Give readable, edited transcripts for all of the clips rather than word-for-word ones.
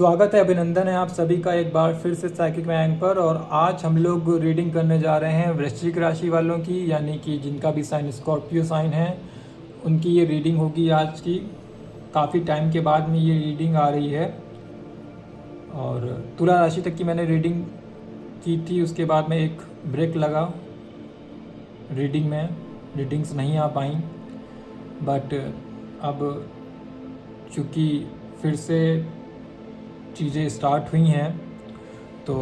स्वागत है, अभिनंदन है आप सभी का एक बार फिर से साइकिक मैंग पर। और आज हम लोग रीडिंग करने जा रहे हैं वृश्चिक राशि वालों की, यानी कि जिनका भी साइन स्कॉर्पियो साइन है उनकी ये रीडिंग होगी आज की। काफ़ी टाइम के बाद में ये रीडिंग आ रही है। और तुला राशि तक की मैंने रीडिंग की थी, उसके बाद में एक ब्रेक लगा रीडिंग में, रीडिंग्स नहीं आ पाई। बट अब चूँकि फिर से चीज़ें स्टार्ट हुई हैं, तो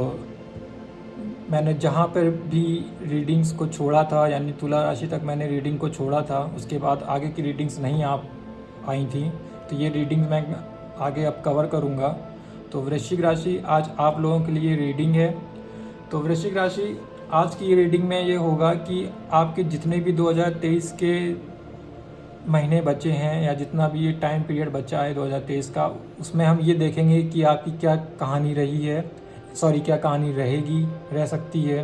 मैंने जहाँ पर भी रीडिंग्स को छोड़ा था, यानी तुला राशि तक मैंने रीडिंग को छोड़ा था, उसके बाद आगे की रीडिंग्स नहीं आ पाई थी, तो ये रीडिंग्स मैं आगे अब कवर करूँगा। तो वृश्चिक राशि आज आप लोगों के लिए रीडिंग है। तो वृश्चिक राशि आज की रीडिंग में ये होगा कि आपके जितने भी 2023 के महीने बचे हैं या जितना भी ये टाइम पीरियड बचा है 2023 का, उसमें हम ये देखेंगे कि आपकी क्या कहानी रही है, क्या कहानी रहेगी, रह सकती है,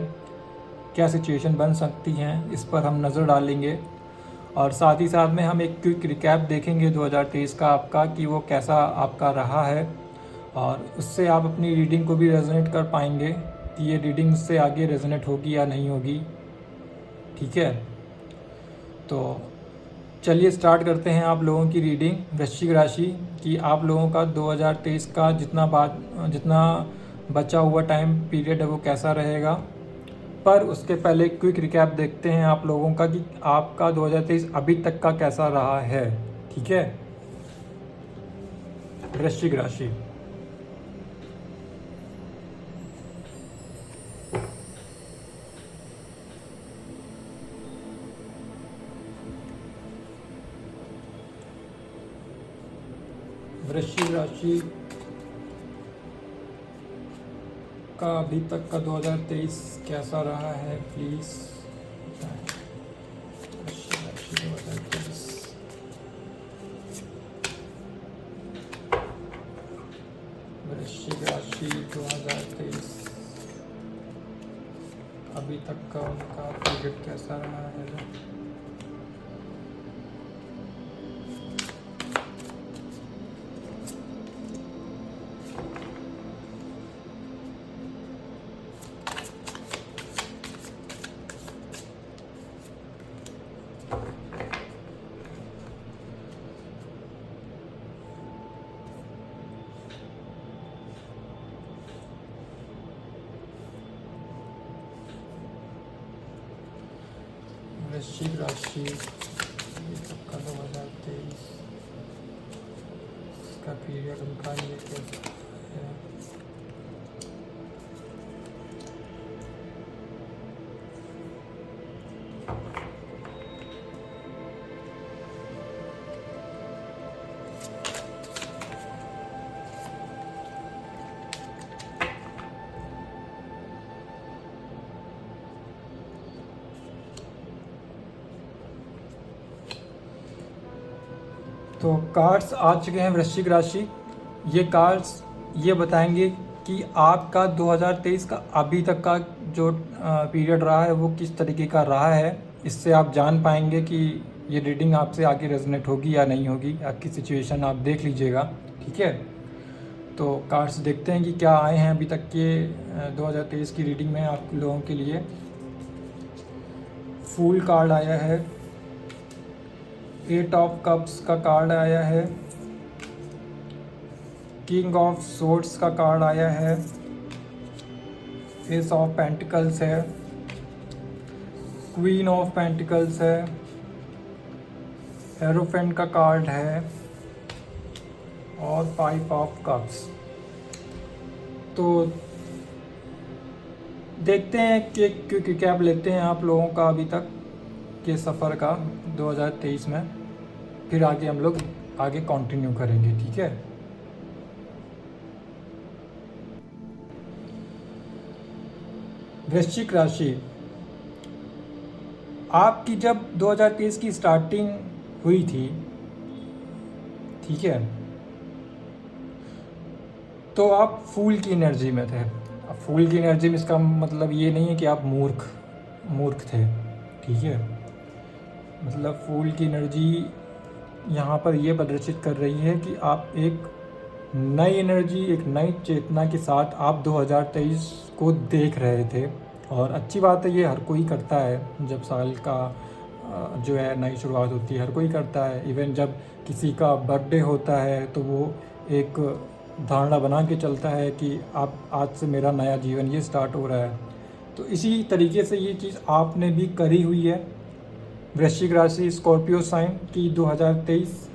क्या सिचुएशन बन सकती हैं, इस पर हम नज़र डालेंगे। और साथ ही साथ में हम एक क्विक रिकैप देखेंगे 2023 का आपका, कि वो कैसा आपका रहा है, और उससे आप अपनी रीडिंग को भी रेजोनेट कर पाएंगे कि ये रीडिंग उससे आगे रेजोनेट होगी या नहीं होगी। ठीक है, तो चलिए स्टार्ट करते हैं आप लोगों की रीडिंग वृश्चिक राशि कि आप लोगों का 2023 का जितना बचा हुआ टाइम पीरियड है वो कैसा रहेगा। पर उसके पहले क्विक रिकैप देखते हैं आप लोगों का कि आपका 2023 अभी तक का कैसा रहा है। ठीक है, वृश्चिक राशि। वृश्चिक राशि का अभी तक का 2023 कैसा रहा है, प्लीज़। वृश्चिक राशि 2023 वृश्चिक राशि 2023 अभी तक का उनका पीरियड कैसा रहा है। वृश्चिक राशि ये सबका 2023 का पीरियड उनका ये कैसा है। तो कार्ड्स आ चुके हैं वृश्चिक राशि। ये कार्ड्स ये बताएंगे कि आपका 2023 का अभी तक का जो पीरियड रहा है वो किस तरीके का रहा है। इससे आप जान पाएंगे कि ये रीडिंग आपसे आगे रेजोनेट होगी या नहीं होगी। आपकी सिचुएशन आप देख लीजिएगा। ठीक है, तो कार्ड्स देखते हैं कि क्या आए हैं अभी तक के 2023 की रीडिंग में आप लोगों के लिए। फूल कार्ड आया है, 8 ऑफ कप्स का कार्ड आया है, किंग ऑफ सोर्ड्स का कार्ड आया है, एस ऑफ पेंटिकल्स है, क्वीन ऑफ पेंटिकल्स है, हेरोफेंट का कार्ड है और 5 ऑफ कप्स। तो देखते हैं कि क्योंकि कैप लेते हैं आप लोगों का अभी तक के सफ़र का 2023 में, फिर आगे हम लोग आगे कंटिन्यू करेंगे। ठीक है, वृश्चिक राशि आपकी जब 2023 की स्टार्टिंग हुई थी, ठीक है, तो आप फूल की एनर्जी में थे। अब फूल की एनर्जी में इसका मतलब ये नहीं है कि आप मूर्ख थे। ठीक है, मतलब फूल की एनर्जी यहाँ पर ये प्रदर्शित कर रही है कि आप एक नई एनर्जी, एक नई चेतना के साथ आप 2023 को देख रहे थे। और अच्छी बात है, ये हर कोई करता है। जब साल का जो है नई शुरुआत होती है, हर कोई करता है। इवन जब किसी का बर्थडे होता है तो वो एक धारणा बना के चलता है कि आप आज से मेरा नया जीवन ये स्टार्ट हो रहा है। तो इसी तरीके से ये चीज़ आपने भी करी हुई है। वृश्चिक राशि, स्कॉर्पियो साइन की 2023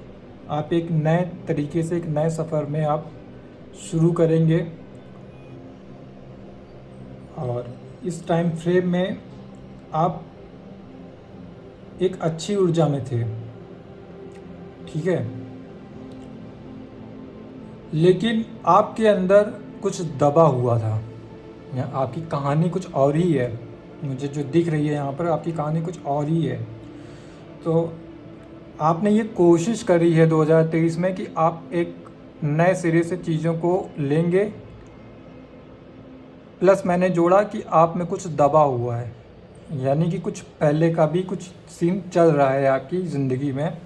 आप एक नए तरीके से एक नए सफ़र में आप शुरू करेंगे। और इस टाइम फ्रेम में आप एक अच्छी ऊर्जा में थे, ठीक है, लेकिन आपके अंदर कुछ दबा हुआ था। आपकी कहानी कुछ और ही है, मुझे जो दिख रही है यहाँ पर, आपकी कहानी कुछ और ही है। तो आपने ये कोशिश करी है 2023 में कि आप एक नए सिरे से चीज़ों को लेंगे, प्लस मैंने जोड़ा कि आप में कुछ दबा हुआ है, यानी कि कुछ पहले का भी कुछ सीन चल रहा है आपकी ज़िंदगी में।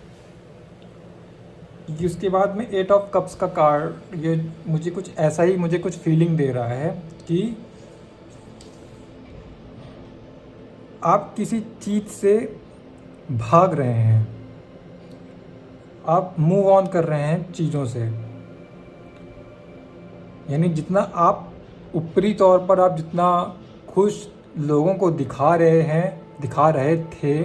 क्योंकि उसके बाद में 8 ऑफ कप्स का कार्ड, ये मुझे कुछ ऐसा ही मुझे कुछ फीलिंग दे रहा है कि आप किसी चीज़ से भाग रहे हैं, आप मूव ऑन कर रहे हैं चीज़ों से। यानी जितना आप ऊपरी तौर पर आप जितना खुश लोगों को दिखा रहे थे,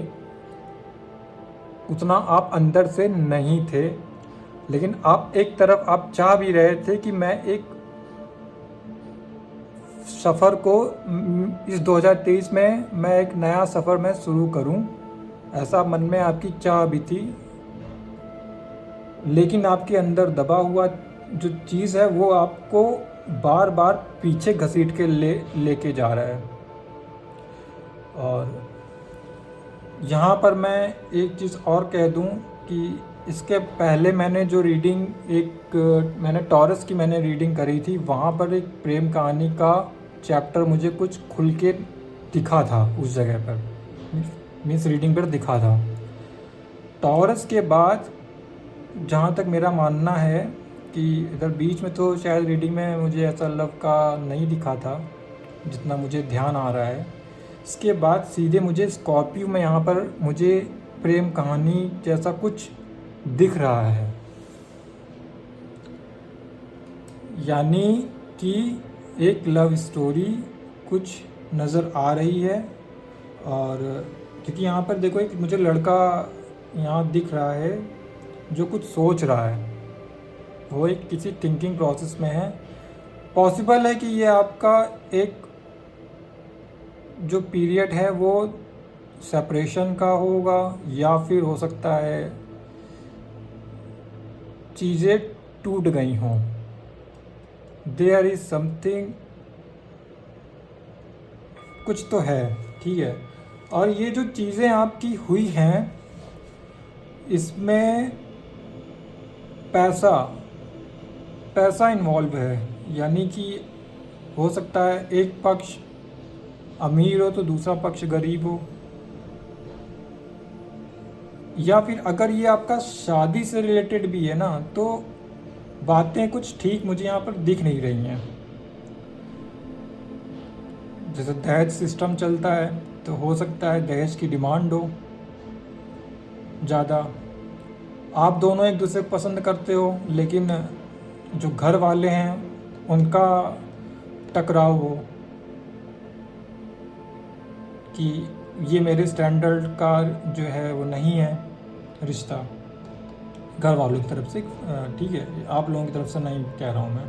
उतना आप अंदर से नहीं थे। लेकिन आप एक तरफ आप चाह भी रहे थे कि मैं एक सफ़र को इस 2023 में मैं एक नया सफ़र मैं शुरू करूं, ऐसा मन में आपकी चाह भी थी। लेकिन आपके अंदर दबा हुआ जो चीज़ है वो आपको बार बार पीछे घसीट के लेके जा रहा है। और यहाँ पर मैं एक चीज़ और कह दूँ कि इसके पहले मैंने जो रीडिंग मैंने टॉरस की मैंने रीडिंग करी थी, वहाँ पर एक प्रेम कहानी का चैप्टर मुझे कुछ खुल के दिखा था उस जगह पर, मीन्स रीडिंग पर दिखा था। टॉरस के बाद जहाँ तक मेरा मानना है कि इधर बीच में तो शायद रीडिंग में मुझे ऐसा लव का नहीं दिखा था जितना मुझे ध्यान आ रहा है। इसके बाद सीधे मुझे स्कॉर्पियो में यहाँ पर मुझे प्रेम कहानी जैसा कुछ दिख रहा है, यानी कि एक लव स्टोरी कुछ नज़र आ रही है। और क्योंकि यहाँ पर देखो एक मुझे लड़का यहाँ दिख रहा है जो कुछ सोच रहा है, वो एक किसी थिंकिंग प्रोसेस में है। पॉसिबल है कि ये आपका एक जो पीरियड है वो सेपरेशन का होगा, या फिर हो सकता है चीज़ें टूट गई हों। देयर इज़ समथिंग, कुछ तो है, ठीक है। और ये जो चीज़ें आपकी हुई हैं इसमें पैसा इन्वॉल्व है, यानी कि हो सकता है एक पक्ष अमीर हो तो दूसरा पक्ष गरीब हो, या फिर अगर ये आपका शादी से रिलेटेड भी है ना तो बातें कुछ ठीक मुझे यहाँ पर दिख नहीं रही हैं। जैसे दहेज सिस्टम चलता है तो हो सकता है दहेज की डिमांड हो ज़्यादा। आप दोनों एक दूसरे को पसंद करते हो, लेकिन जो घर वाले हैं उनका टकराव हो कि ये मेरे स्टैंडर्ड का जो है वो नहीं है रिश्ता, घर वालों की तरफ से, ठीक है, आप लोगों की तरफ से नहीं कह रहा हूँ मैं।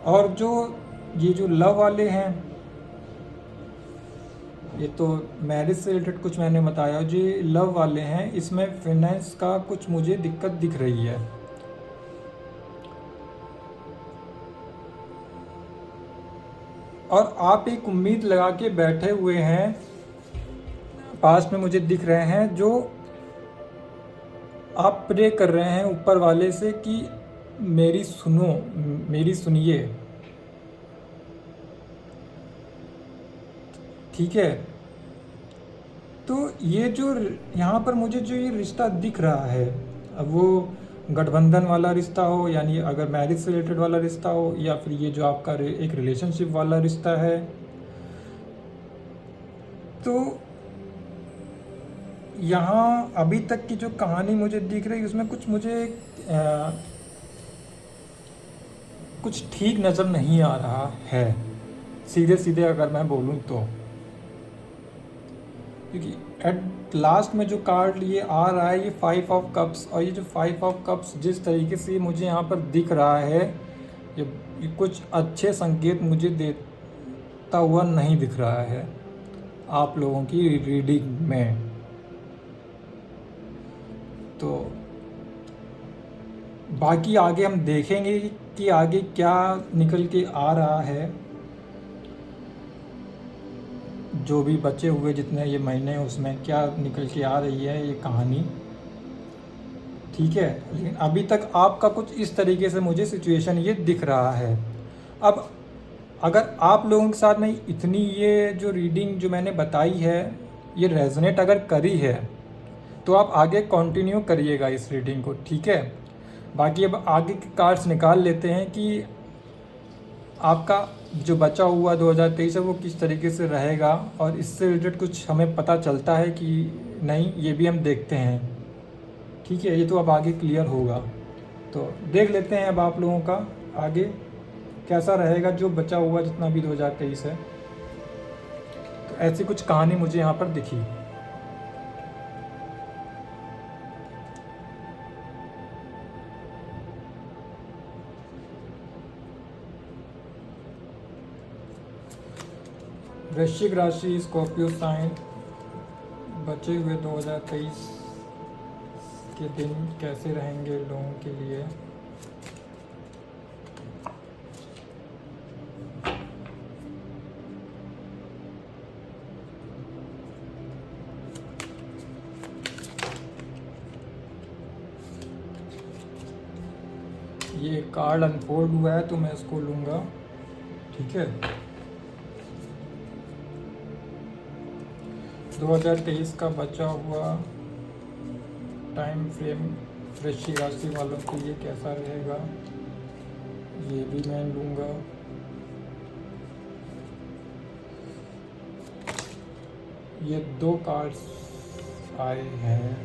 और जो ये जो लव वाले हैं, ये तो मैरिज से रिलेटेड कुछ मैंने बताया, जो लव वाले हैं इसमें फाइनेंस का कुछ मुझे दिक्कत दिख रही है। और आप एक उम्मीद लगा के बैठे हुए हैं, पास में मुझे दिख रहे हैं, जो आप प्रे कर रहे हैं ऊपर वाले से कि मेरी सुनो, मेरी सुनिए, ठीक है। तो ये जो यहाँ पर मुझे जो ये रिश्ता दिख रहा है, अब वो गठबंधन वाला रिश्ता हो, यानी अगर मैरिज से रिलेटेड वाला रिश्ता हो, या फिर ये जो आपका एक रिलेशनशिप वाला रिश्ता है। तो यहाँ अभी तक की जो कहानी मुझे दिख रही है उसमें कुछ मुझे कुछ ठीक नज़र नहीं आ रहा है, सीधे सीधे अगर मैं बोलूँ तो। क्योंकि एट लास्ट में जो कार्ड ये आ रहा है, ये 5 ऑफ कप्स, और ये जो 5 ऑफ कप्स जिस तरीके से मुझे यहाँ पर दिख रहा है, ये कुछ अच्छे संकेत मुझे देता हुआ नहीं दिख रहा है आप लोगों की रीडिंग में। तो बाकी आगे हम देखेंगे कि आगे क्या निकल के आ रहा है। जो भी बचे हुए जितने ये महीने हैं उसमें क्या निकल के आ रही है ये कहानी, ठीक है। लेकिन अभी तक आपका कुछ इस तरीके से मुझे सिचुएशन ये दिख रहा है। अब अगर आप लोगों के साथ में इतनी ये जो रीडिंग जो मैंने बताई है ये रेजोनेट अगर करी है तो आप आगे कंटिन्यू करिएगा इस रीडिंग को, ठीक है। बाकी अब आगे के कार्ड्स निकाल लेते हैं कि आपका जो बचा हुआ 2023 है वो किस तरीके से रहेगा, और इससे रिलेटेड कुछ हमें पता चलता है कि नहीं, ये भी हम देखते हैं, ठीक है। ये तो अब आगे क्लियर होगा। तो देख लेते हैं अब आप लोगों का आगे कैसा रहेगा जो बचा हुआ जितना भी 2023 है। तो ऐसी कुछ कहानी मुझे यहाँ पर दिखी। वृश्चिक राशि, स्कॉर्पियो साइन, बचे हुए 2023 के दिन कैसे रहेंगे लोगों के लिए। ये कार्ड अनफोल्ड हुआ है तो मैं इसको लूँगा, ठीक है। 2023 का बचा हुआ टाइम फ्रेम वृश्चिक राशि वालों के लिए कैसा रहेगा, ये भी मैं लूँगा। ये 2 कार्ड्स आए हैं,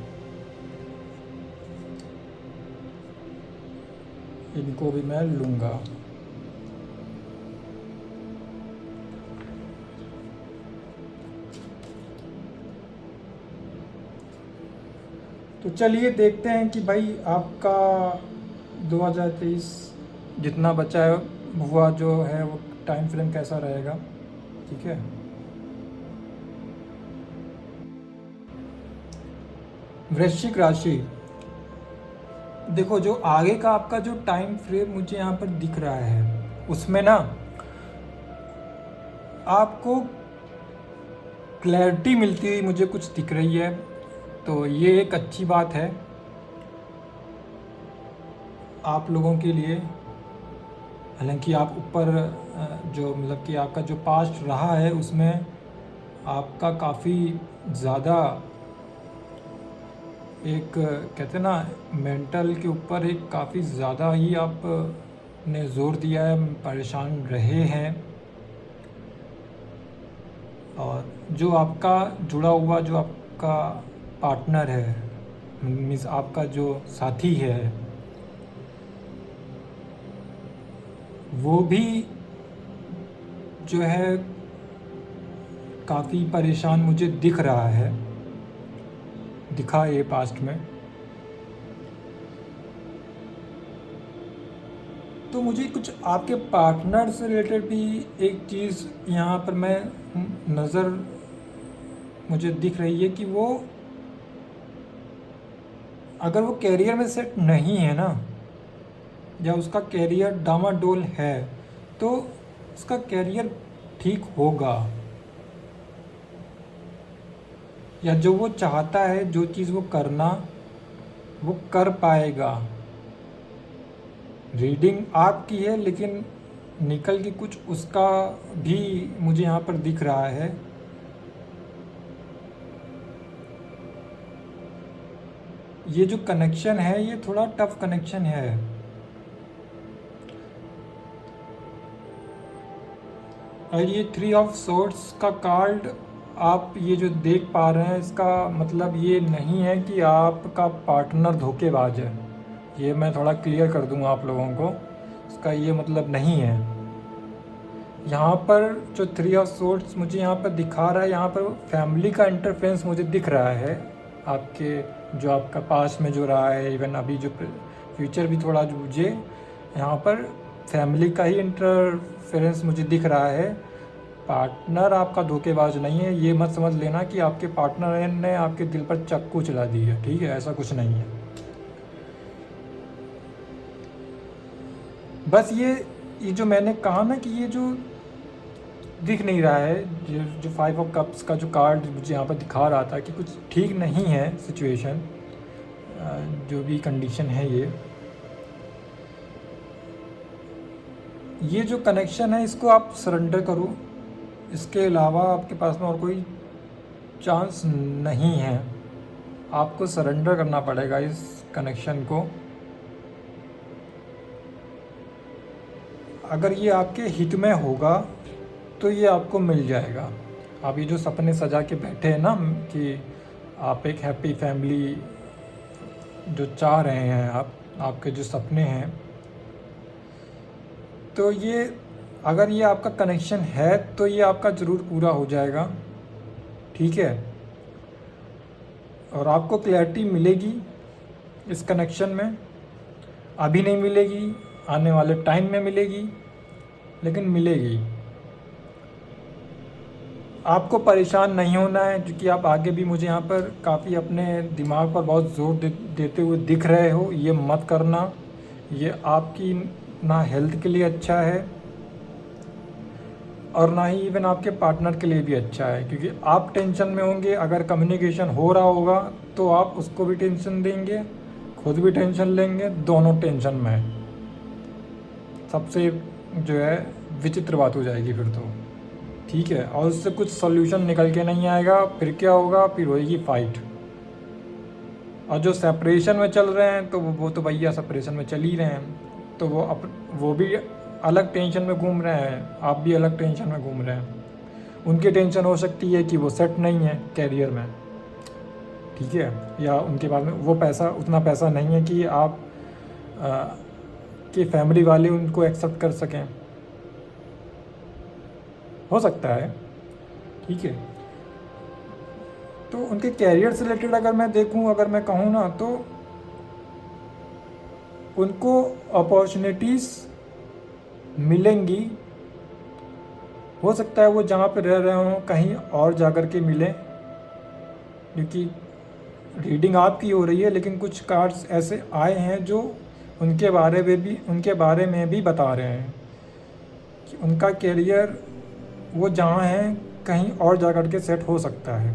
इनको भी मैं लूँगा। तो चलिए देखते हैं कि भाई आपका 2023 जितना बचा है हुआ जो है वो टाइम फ्रेम कैसा रहेगा, ठीक है। वृश्चिक राशि, देखो जो आगे का आपका जो टाइम फ्रेम मुझे यहाँ पर दिख रहा है उसमें ना आपको क्लैरिटी मिलती हुई मुझे कुछ दिख रही है, तो ये एक अच्छी बात है आप लोगों के लिए। हालांकि आप ऊपर जो मतलब कि आपका जो पास्ट रहा है उसमें आपका काफ़ी ज़्यादा एक कहते हैं ना मेंटल के ऊपर एक काफ़ी ज़्यादा ही आप ने ज़ोर दिया है, परेशान रहे हैं। और जो आपका जुड़ा हुआ जो आपका पार्टनर है, मीन्स आपका जो साथी है, वो भी जो है काफ़ी परेशान मुझे दिख रहा है, दिखा ये पास्ट में। तो मुझे कुछ आपके पार्टनर से रिलेटेड भी एक चीज़ यहाँ पर मैं नज़र मुझे दिख रही है कि वो अगर वो कैरियर में सेट नहीं है ना, या उसका कैरियर डामाडोल है, तो उसका कैरियर ठीक होगा, या जो वो चाहता है जो चीज़ वो करना वो कर पाएगा। रीडिंग आपकी है लेकिन निकल के कुछ उसका भी मुझे यहाँ पर दिख रहा है। ये जो कनेक्शन है ये थोड़ा टफ कनेक्शन है। और ये 3 ऑफ सोर्ड्स का कार्ड आप ये जो देख पा रहे हैं, इसका मतलब ये नहीं है कि आपका पार्टनर धोखेबाज है। ये मैं थोड़ा क्लियर कर दूंगा आप लोगों को, इसका ये मतलब नहीं है। यहाँ पर जो 3 ऑफ सोर्ड्स मुझे यहाँ पर दिखा रहा है, यहाँ पर फैमिली का इंटरफेरेंस मुझे दिख रहा है। आपके जो आपका पास में जो रहा है, इवन अभी जो फ्यूचर भी थोड़ा जो मुझे यहाँ पर फैमिली का ही इंटरफेरेंस मुझे दिख रहा है। पार्टनर आपका धोखेबाज नहीं है। ये मत समझ लेना कि आपके पार्टनर ने आपके दिल पर चाकू चला दी है, ठीक है, ऐसा कुछ नहीं है। बस ये जो मैंने कहा ना कि ये जो दिख नहीं रहा है, जो 5 ऑफ कप्स का जो कार्ड मुझे यहाँ पर दिखा रहा था कि कुछ ठीक नहीं है सिचुएशन, जो भी कंडीशन है ये जो कनेक्शन है इसको आप सरेंडर करो। इसके अलावा आपके पास में और कोई चांस नहीं है। आपको सरेंडर करना पड़ेगा इस कनेक्शन को। अगर ये आपके हित में होगा तो ये आपको मिल जाएगा। आप ये जो सपने सजा के बैठे हैं ना कि आप एक हैप्पी फैमिली जो चाह रहे हैं, आपके जो सपने हैं, तो ये अगर ये आपका कनेक्शन है तो ये आपका ज़रूर पूरा हो जाएगा, ठीक है। और आपको क्लैरिटी मिलेगी इस कनेक्शन में। अभी नहीं मिलेगी, आने वाले टाइम में मिलेगी, लेकिन मिलेगी। आपको परेशान नहीं होना है, क्योंकि आप आगे भी मुझे यहाँ पर काफ़ी अपने दिमाग पर बहुत ज़ोर देते हुए दिख रहे हो। ये मत करना, ये आपकी ना हेल्थ के लिए अच्छा है और ना ही इवन आपके पार्टनर के लिए भी अच्छा है, क्योंकि आप टेंशन में होंगे। अगर कम्युनिकेशन हो रहा होगा तो आप उसको भी टेंशन देंगे, खुद भी टेंशन लेंगे, दोनों टेंशन में है। सबसे जो है विचित्र बात हो जाएगी फिर तो, ठीक है। और उससे कुछ सोल्यूशन निकल के नहीं आएगा। फिर क्या होगा, फिर होएगी फाइट। और जो सेपरेशन में चल रहे हैं तो वो तो भैया सेपरेशन में चल ही रहे हैं, तो वो भी अलग टेंशन में घूम रहे हैं, आप भी अलग टेंशन में घूम रहे हैं। उनकी टेंशन हो सकती है कि वो सेट नहीं है कैरियर में, ठीक है, या उनके पास में वो पैसा, उतना पैसा नहीं है कि आप कि फैमिली वाले उनको एक्सेप्ट कर सकें, हो सकता है, ठीक है। तो उनके कैरियर से रिलेटेड अगर मैं देखूं, अगर मैं कहूँ ना, तो उनको अपॉर्चुनिटीज़ मिलेंगी। हो सकता है वो जहाँ पे रह रहे हों कहीं और जाकर के मिलें, क्योंकि रीडिंग आपकी हो रही है, लेकिन कुछ कार्ड्स ऐसे आए हैं जो उनके बारे में भी बता रहे हैं कि उनका कैरियर वो जहाँ हैं कहीं और जाकर के सेट हो सकता है।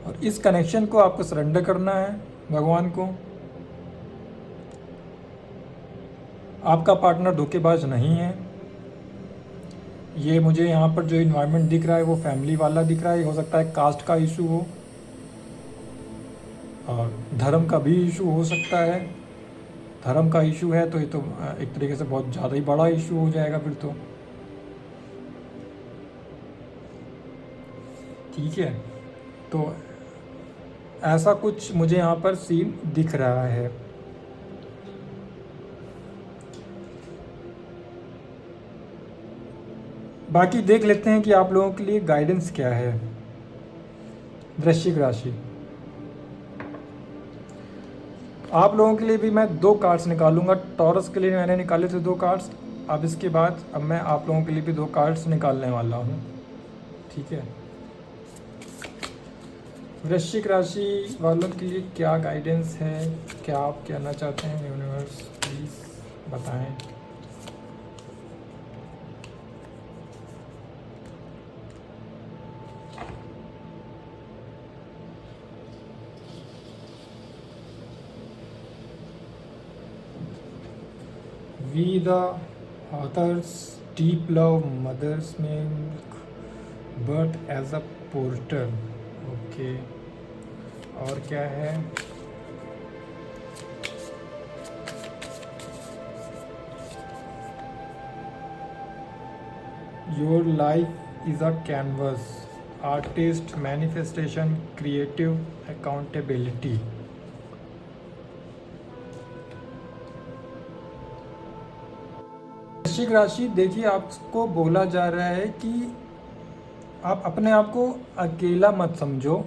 और इस कनेक्शन को आपको सरेंडर करना है भगवान को। आपका पार्टनर धोखेबाज नहीं है। ये मुझे यहाँ पर जो इन्वायरमेंट दिख रहा है वो फैमिली वाला दिख रहा है। हो सकता है कास्ट का इशू हो और धर्म का भी इशू हो सकता है। धर्म का इशू है तो ये तो एक तरीके से बहुत ज़्यादा ही बड़ा इशू हो जाएगा फिर तो, ठीक है। तो ऐसा कुछ मुझे यहाँ पर सीन दिख रहा है। बाकी देख लेते हैं कि आप लोगों के लिए गाइडेंस क्या है। वृश्चिक राशि, आप लोगों के लिए भी मैं 2 कार्ड्स निकालूंगा। टॉरस के लिए मैंने निकाले थे 2 कार्ड्स, अब इसके बाद अब मैं आप लोगों के लिए भी 2 कार्ड्स निकालने वाला हूँ, ठीक है। वृश्चिक राशि वालों के लिए क्या गाइडेंस है, क्या आप कहना चाहते हैं यूनिवर्स, प्लीज़ बताएं। We the authors deep love mother's milk birth as a portal, okay। और क्या है, your life is a canvas, artist, manifestation, creative, accountability. वृश्चिक राशि, देखिए आपको बोला जा रहा है कि आप अपने आप को अकेला मत समझो।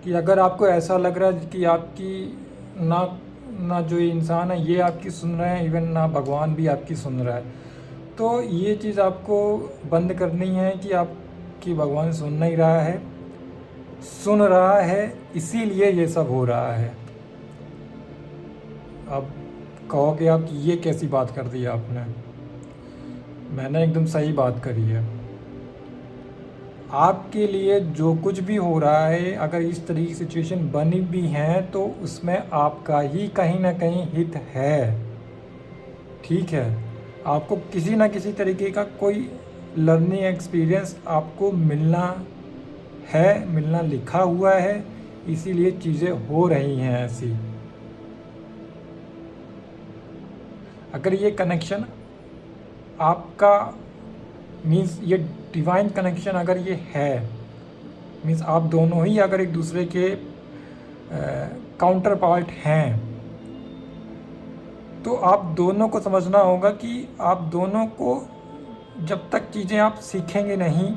कि अगर आपको ऐसा लग रहा है कि आपकी ना ना जो इंसान है ये आपकी सुन रहे हैं, इवन ना भगवान भी आपकी सुन रहा है, तो ये चीज़ आपको बंद करनी है कि आपकी भगवान सुन नहीं रहा है, सुन रहा है, इसीलिए ये सब हो रहा है। अब कहोगे आप कि ये कैसी बात कर दी आपने, मैंने एकदम सही बात करी है। आपके लिए जो कुछ भी हो रहा है, अगर इस तरह की सिचुएशन बनी भी है तो उसमें आपका ही कहीं ना कहीं हित है, ठीक है। आपको किसी ना किसी तरीके का कोई लर्निंग एक्सपीरियंस आपको मिलना है, मिलना लिखा हुआ है, इसीलिए चीज़ें हो रही हैं ऐसी। अगर ये कनेक्शन आपका मीन्स ये डिवाइन कनेक्शन अगर ये है, मीन्स आप दोनों ही अगर एक दूसरे के काउंटर पार्ट हैं, तो आप दोनों को समझना होगा कि आप दोनों को जब तक चीज़ें आप सीखेंगे नहीं,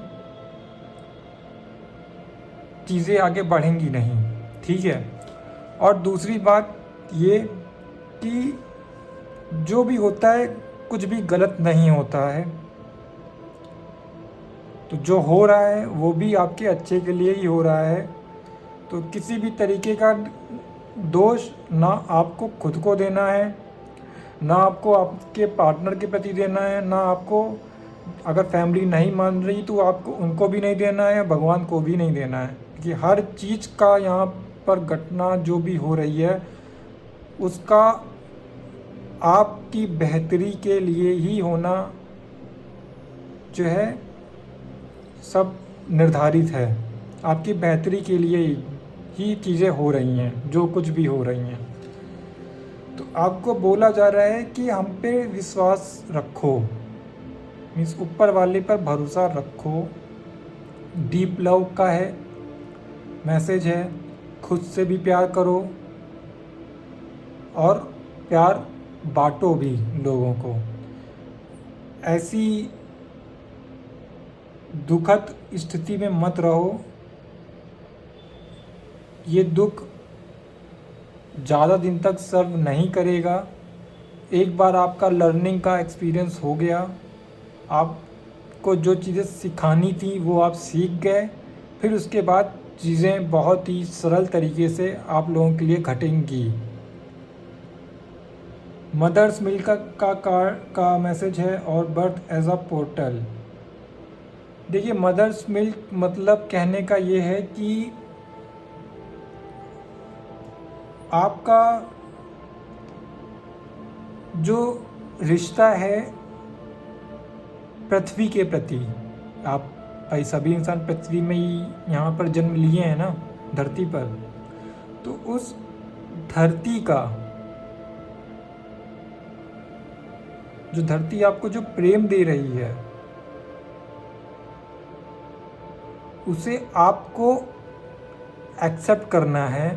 चीज़ें आगे बढ़ेंगी नहीं, ठीक है। और दूसरी बात ये कि जो भी होता है कुछ भी गलत नहीं होता है, तो जो हो रहा है वो भी आपके अच्छे के लिए ही हो रहा है। तो किसी भी तरीके का दोष ना आपको खुद को देना है, ना आपको आपके पार्टनर के प्रति देना है, ना आपको अगर फैमिली नहीं मान रही तो आपको उनको भी नहीं देना है, भगवान को भी नहीं देना है। कि हर चीज़ का यहाँ पर घटना जो भी हो रही है उसका आपकी बेहतरी के लिए ही होना जो है सब निर्धारित है। आपकी बेहतरी के लिए ही चीज़ें हो रही हैं, जो कुछ भी हो रही हैं। तो आपको बोला जा रहा है कि हम पे विश्वास रखो, मीन्स ऊपर वाले पर भरोसा रखो। डीप लव का है मैसेज है, खुद से भी प्यार करो और प्यार बांटो भी लोगों को। ऐसी दुखद स्थिति में मत रहो, ये दुख ज़्यादा दिन तक सर्व नहीं करेगा। एक बार आपका लर्निंग का एक्सपीरियंस हो गया, आपको जो चीज़ें सिखानी थी वो आप सीख गए, फिर उसके बाद चीज़ें बहुत ही सरल तरीके से आप लोगों के लिए घटेंगी। मदर्स मिल्क का मैसेज है और बर्थ एज अ पोर्टल। देखिए मदर्स मिल्क मतलब कहने का ये है कि आपका जो रिश्ता है पृथ्वी के प्रति, आप भाई सभी इंसान पृथ्वी में ही यहाँ पर जन्म लिए हैं ना, धरती पर, तो उस धरती का जो धरती आपको जो प्रेम दे रही है उसे आपको एक्सेप्ट करना है।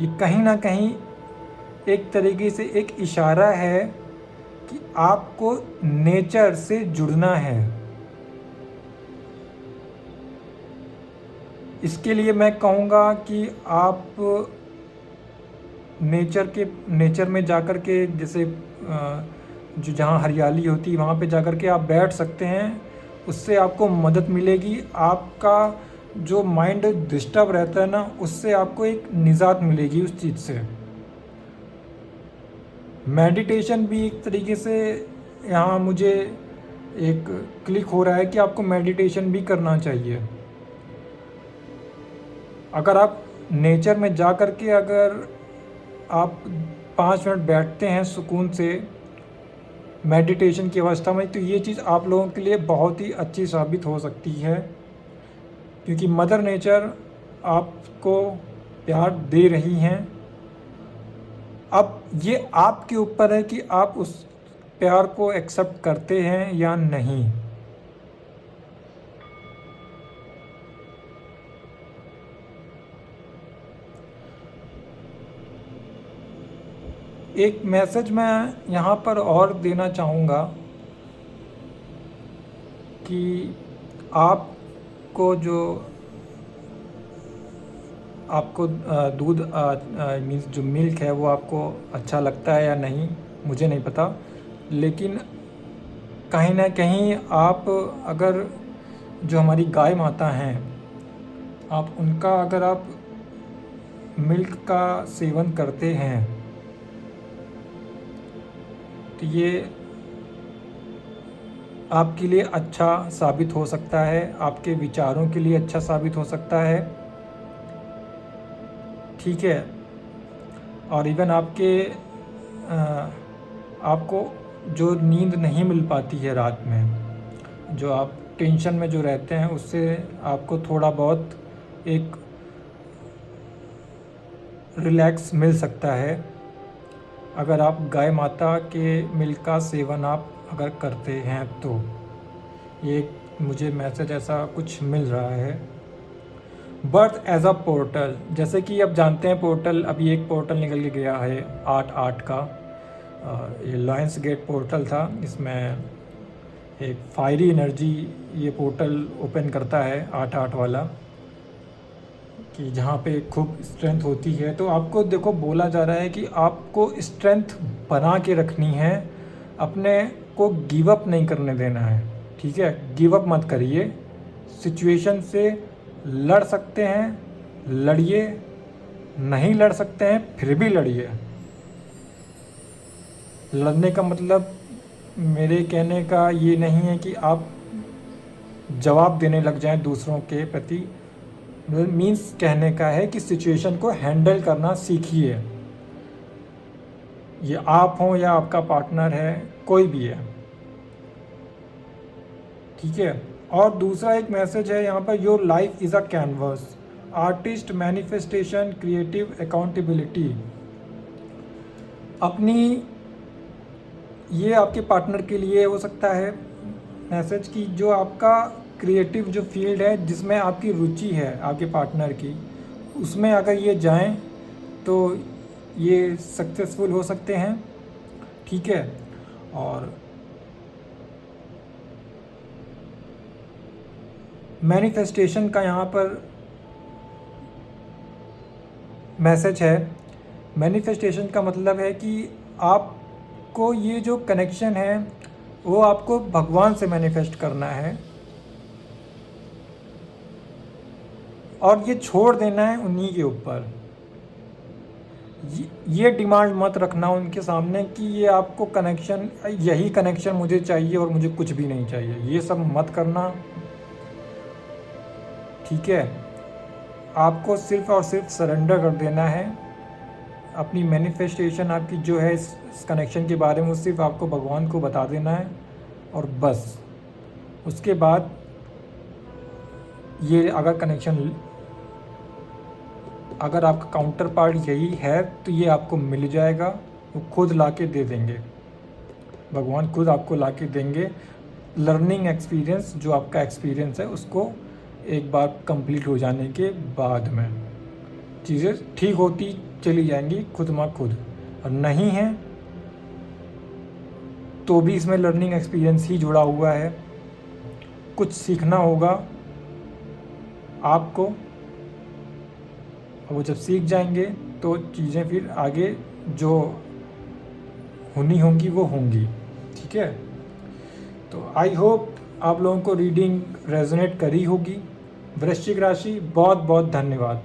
ये कहीं ना कहीं एक तरीके से एक इशारा है कि आपको नेचर से जुड़ना है। इसके लिए मैं कहूँगा कि आप नेचर में जाकर के, जैसे जो जहाँ हरियाली होती है वहाँ पे जाकर के आप बैठ सकते हैं, उससे आपको मदद मिलेगी। आपका जो माइंड डिस्टर्ब रहता है ना, उससे आपको एक निजात मिलेगी उस चीज़ से। मेडिटेशन भी एक तरीके से यहाँ मुझे एक क्लिक हो रहा है कि आपको मेडिटेशन भी करना चाहिए। अगर आप नेचर में जा कर के अगर आप 5 मिनट बैठते हैं सुकून से मेडिटेशन की अवस्था में, तो ये चीज़ आप लोगों के लिए बहुत ही अच्छी साबित हो सकती है। क्योंकि मदर नेचर आपको प्यार दे रही हैं। अब ये आपके ऊपर है कि आप उस प्यार को एक्सेप्ट करते हैं या नहीं। एक मैसेज मैं यहाँ पर और देना चाहूँगा कि आपको जो आपको दूध मीन्स जो मिल्क है वो आपको अच्छा लगता है या नहीं, मुझे नहीं पता, लेकिन कहीं ना कहीं आप अगर जो हमारी गाय माता हैं, आप उनका अगर आप मिल्क का सेवन करते हैं तो ये आपके लिए अच्छा साबित हो सकता है, आपके विचारों के लिए अच्छा साबित हो सकता है, ठीक है। और इवन आपको जो नींद नहीं मिल पाती है रात में, जो आप टेंशन में जो रहते हैं, उससे आपको थोड़ा बहुत एक रिलैक्स मिल सकता है अगर आप गाय माता के मिल्क का सेवन आप अगर करते हैं तो। ये मुझे मैसेज ऐसा कुछ मिल रहा है। बर्थ एज अ पोर्टल, जैसे कि आप जानते हैं पोर्टल, अभी एक पोर्टल निकल के गया है 8/8 का, ये लायंस गेट पोर्टल था। इसमें एक फायरी एनर्जी ये पोर्टल ओपन करता है 8/8 वाला, कि जहाँ पे खूब स्ट्रेंथ होती है। तो आपको देखो बोला जा रहा है कि आपको स्ट्रेंथ बना के रखनी है, अपने को गिव अप नहीं करने देना है, ठीक है। गिव अप मत करिए, सिचुएशन से लड़ सकते हैं लड़िए, नहीं लड़ सकते हैं फिर भी लड़िए। लड़ने का मतलब मेरे कहने का ये नहीं है कि आप जवाब देने लग जाएं दूसरों के प्रति, मीन्स कहने का है कि सिचुएशन को हैंडल करना सीखिए। ये आप हों या आपका पार्टनर है, कोई भी है, ठीक है। और दूसरा एक मैसेज है यहाँ पर, your life is a canvas, artist, manifestation, creative, accountability. अपनी, ये आपके पार्टनर के लिए हो सकता है मैसेज की, जो आपका क्रिएटिव जो फील्ड है जिसमें आपकी रुचि है आपके पार्टनर की, उसमें अगर ये जाएं तो ये सक्सेसफुल हो सकते हैं, ठीक है। और मैनिफेस्टेशन का यहाँ पर मैसेज है। मैनिफेस्टेशन का मतलब है कि आपको ये जो कनेक्शन है वो आपको भगवान से मैनिफेस्ट करना है, और ये छोड़ देना है उन्हीं के ऊपर। ये डिमांड मत रखना उनके सामने कि ये आपको कनेक्शन, यही कनेक्शन मुझे चाहिए और मुझे कुछ भी नहीं चाहिए, ये सब मत करना, ठीक है। आपको सिर्फ और सिर्फ सरेंडर कर देना है। अपनी मैनिफेस्टेशन आपकी जो है इस कनेक्शन के बारे में, सिर्फ आपको भगवान को बता देना है और बस। उसके बाद ये अगर कनेक्शन, अगर आपका काउंटर पार्ट यही है तो ये आपको मिल जाएगा, वो खुद ला के दे देंगे, भगवान खुद आपको ला के देंगे। लर्निंग एक्सपीरियंस, जो आपका एक्सपीरियंस है उसको एक बार कंप्लीट हो जाने के बाद में चीज़ें ठीक होती चली जाएंगी खुद म खुद। और नहीं है तो भी इसमें लर्निंग एक्सपीरियंस ही जुड़ा हुआ है, कुछ सीखना होगा आपको। वो जब सीख जाएंगे तो चीज़ें फिर आगे जो होनी होंगी वो होंगी, ठीक है। तो आई होप आप लोगों को रीडिंग रेजोनेट करी होगी। वृश्चिक राशि, बहुत बहुत धन्यवाद।